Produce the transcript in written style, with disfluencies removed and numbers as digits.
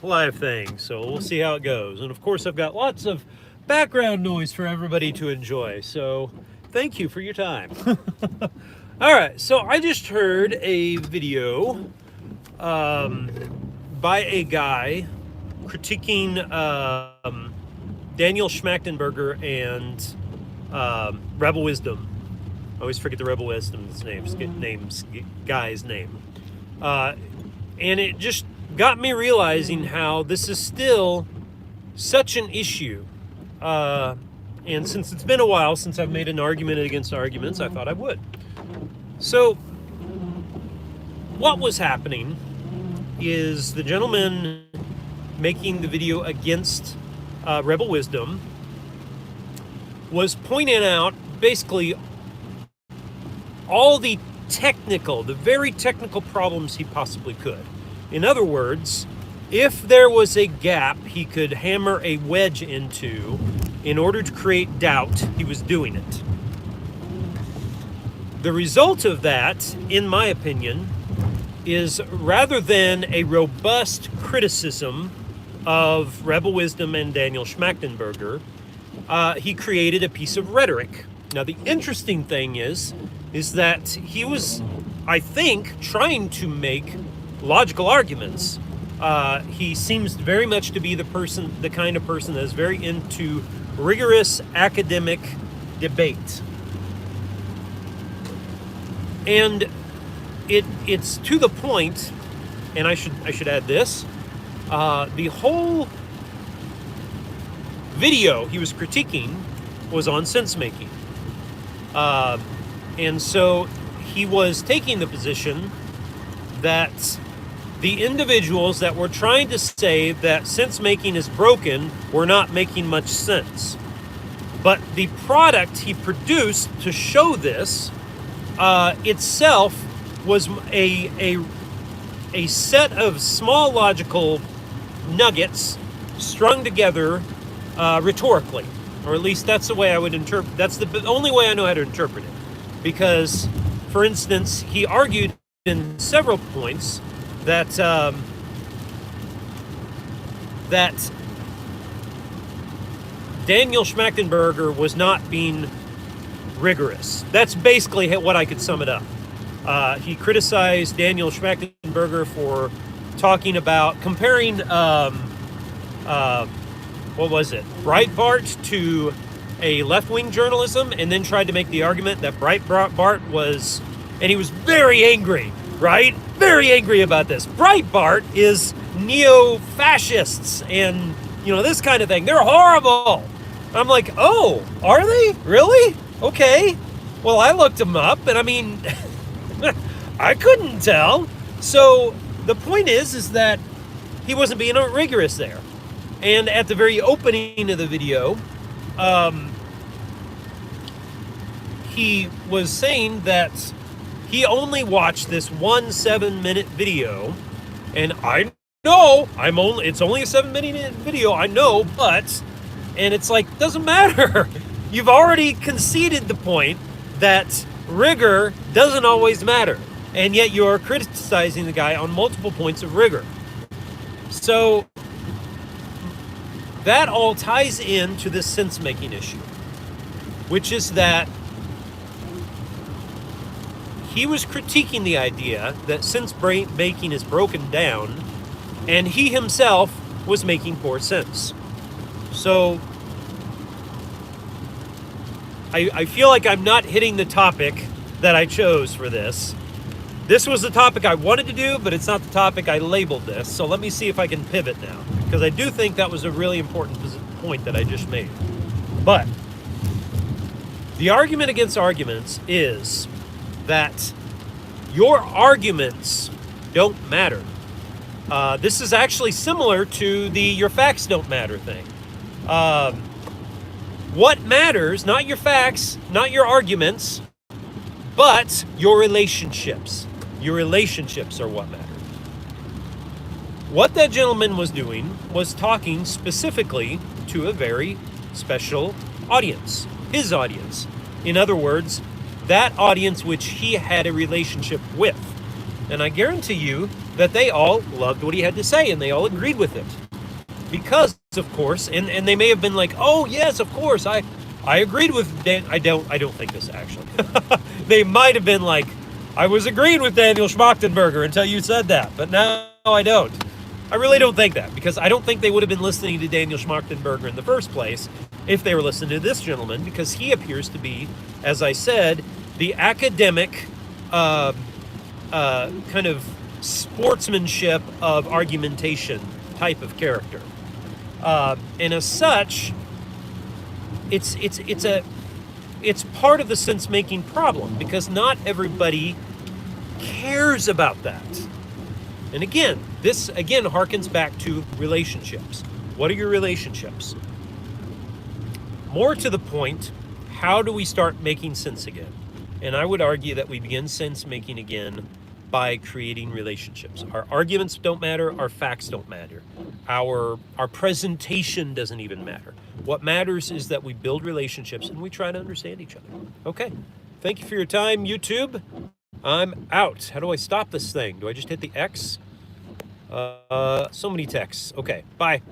live thing, so we'll see how it goes. And of course, I've got lots of background noise for everybody to enjoy, so thank you for your time. All right, so I just heard a video by a guy critiquing Daniel Schmachtenberger and Rebel Wisdom. I always forget the Rebel Wisdom's guy's name. And it just got me realizing how this is still such an issue. And since it's been a while since I've made an argument against arguments, I thought I would. So, what was happening is the gentleman making the video against Rebel Wisdom was pointing out basically all the very technical problems he possibly could. In other words, if there was a gap he could hammer a wedge into in order to create doubt, he was doing it. The result of that, in my opinion, is rather than a robust criticism of Rebel Wisdom and Daniel Schmachtenberger, he created a piece of rhetoric. Now, the interesting thing is that he was, I think, trying to make logical arguments. He seems very much to be the kind of person that is very into rigorous academic debate. And it's to the point, and I should add this, the whole video he was critiquing was on sense making. And so he was taking the position that the individuals that were trying to say that sense making is broken were not making much sense. But the product he produced to show this itself was a set of small logical nuggets strung together rhetorically, or at least that's the way I would interpret. That's the only way I know how to interpret it. Because, for instance, he argued in several points that that Daniel Schmachtenberger was not being rigorous. That's basically what I could sum it up. He criticized Daniel Schmachtenberger for talking about comparing what was it, Breitbart to a left-wing journalism, and then tried to make the argument that Breitbart was, and he was very angry, right? Very angry about this. Breitbart is neo-fascists and, this kind of thing. They're horrible. I'm like, oh, are they? Really? Okay. Well, I looked them up, and I mean, I couldn't tell. So the point is that he wasn't being rigorous there. And at the very opening of the video, he was saying that he only watched this 7-minute video, and I know it's only a 7-minute video, I know, and it's like, doesn't matter. You've already conceded the point that rigor doesn't always matter, and yet you're criticizing the guy on multiple points of rigor. So that all ties into this sense-making issue, which is that he was critiquing the idea that sense-making is broken down, and he himself was making poor sense. So I feel like I'm not hitting the topic that I chose for this. This was the topic I wanted to do, but it's not the topic I labeled this. So let me see if I can pivot now, because I do think that was a really important point that I just made. But the argument against arguments is that your arguments don't matter. This is actually similar to the your facts don't matter thing. What matters, not your facts, not your arguments, but your relationships. Your relationships are what matter. What that gentleman was doing was talking specifically to a very special audience, his audience. In other words, that audience which he had a relationship with. And I guarantee you that they all loved what he had to say and they all agreed with it. Because, of course, and they may have been like, oh, yes, of course, I agreed with Dan. I don't think this, actually. They might have been like, I was agreeing with Daniel Schmachtenberger until you said that, but now I don't. I really don't think that, because I don't think they would have been listening to Daniel Schmachtenberger in the first place if they were listening to this gentleman, because he appears to be, as I said, the academic kind of sportsmanship of argumentation type of character. And as such, it's part of the sense-making problem, because not everybody cares about that. And again, this harkens back to relationships. What are your relationships? More to the point, how do we start making sense again? And I would argue that we begin sense-making again by creating relationships. Our arguments don't matter, our facts don't matter. Our presentation doesn't even matter. What matters is that we build relationships and we try to understand each other. Okay. Thank you for your time, YouTube. I'm out. How do I stop this thing? Do I just hit the X? So many texts. Okay. Bye.